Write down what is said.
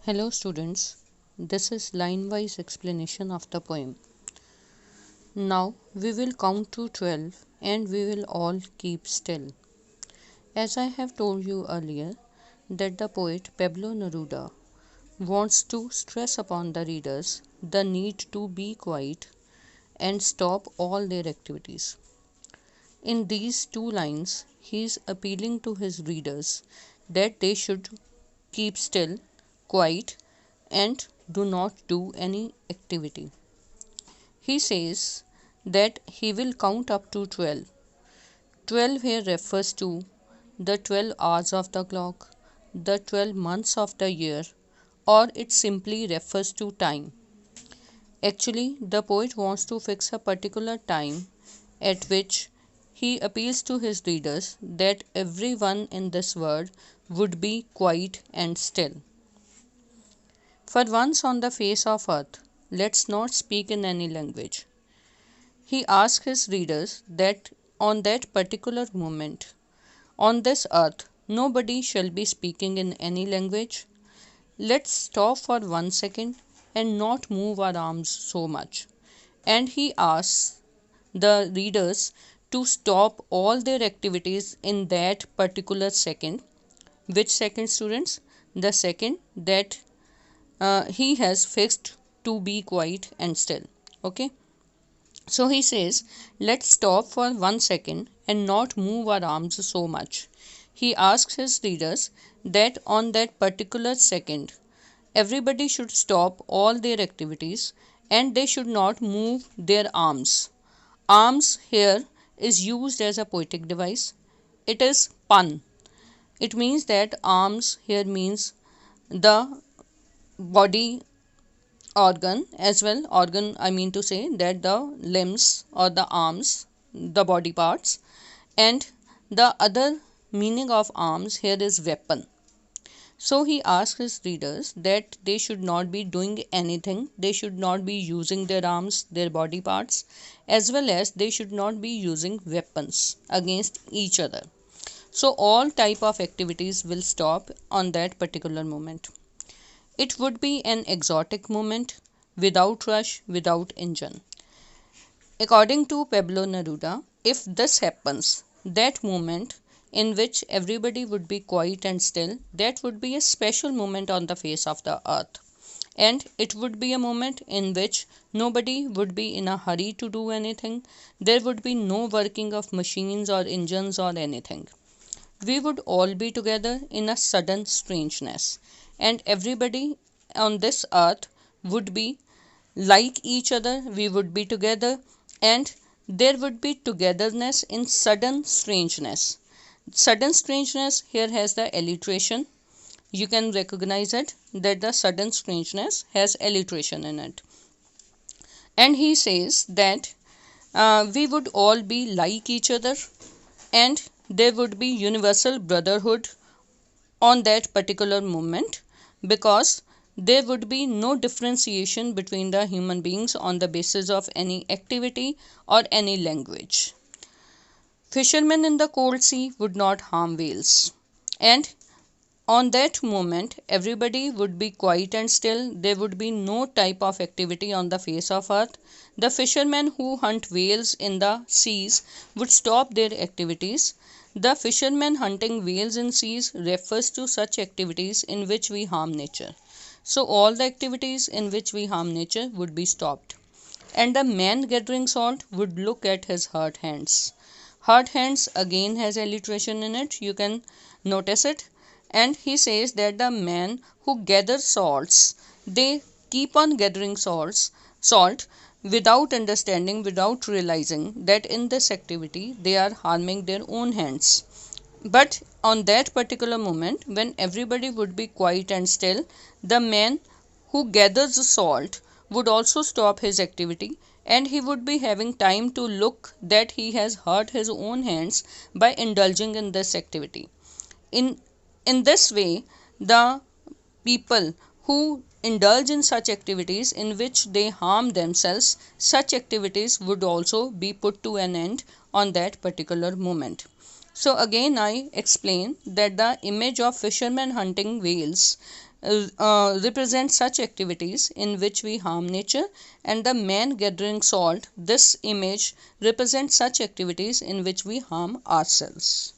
Hello students, this is line-wise explanation of the poem. Now we will count to 12 and we will all keep still. As I have told you earlier that the poet Pablo Neruda wants to stress upon the readers the need to be quiet and stop all their activities. In these two lines, he is appealing to his readers that they should keep still, quiet, and do not do any activity. He says that he will count up to 12. 12 here refers to the 12 hours of the clock, the 12 months of the year, or it simply refers to time. Actually, the poet wants to fix a particular time at which he appeals to his readers that everyone in this world would be quiet and still. For once on the face of earth, let's not speak in any language. He asks his readers that on that particular moment, on this earth, nobody shall be speaking in any language. Let's stop for 1 second and not move our arms so much. And he asks the readers to stop all their activities in that particular second. Which second, students? The second that he has fixed to be quiet and still. Okay, so he says let's stop for 1 second and not move our arms so much. He asks his readers that on that particular second everybody should stop all their activities and they should not move their arms. Arms here is used as a poetic device. It is pun. It means that arms here means the body organ as well. Organ, I mean to say that the limbs or the arms, the body parts, and the other meaning of arms here is weapon. So he asks his readers that they should not be doing anything, they should not be using their arms, their body parts, as well as they should not be using weapons against each other. So all type of activities will stop on that particular moment. It would be an exotic moment, without rush, without engine. According to Pablo Neruda, if this happens, that moment in which everybody would be quiet and still, that would be a special moment on the face of the earth. And it would be a moment in which nobody would be in a hurry to do anything. There would be no working of machines or engines or anything. We would all be together in a sudden strangeness, and everybody on this earth would be like each other. We would be together, and there would be togetherness in sudden strangeness. Sudden strangeness here has the alliteration. You can recognize it that the sudden strangeness has alliteration in it. And he says that we would all be like each other and there would be universal brotherhood on that particular moment, because there would be no differentiation between the human beings on the basis of any activity or any language. Fishermen in the cold sea would not harm whales, and on that moment everybody would be quiet and still. There would be no type of activity on the face of earth. The fishermen who hunt whales in the seas would stop their activities. The fishermen hunting whales in seas refers to such activities in which we harm nature. So all the activities in which we harm nature would be stopped. And the man gathering salt would look at his hurt hands. Hurt hands again has alliteration in it. You can notice it. And he says that the man who gathers salts, they keep on gathering salt without understanding, without realizing that in this activity they are harming their own hands. But on that particular moment when everybody would be quiet and still, the man who gathers the salt would also stop his activity, and he would be having time to look that he has hurt his own hands by indulging in this activity. In this way, the people who indulge in such activities in which they harm themselves, such activities would also be put to an end on that particular moment. So again I explain that the image of fishermen hunting whales represent such activities in which we harm nature, and the man gathering salt, this image represents such activities in which we harm ourselves.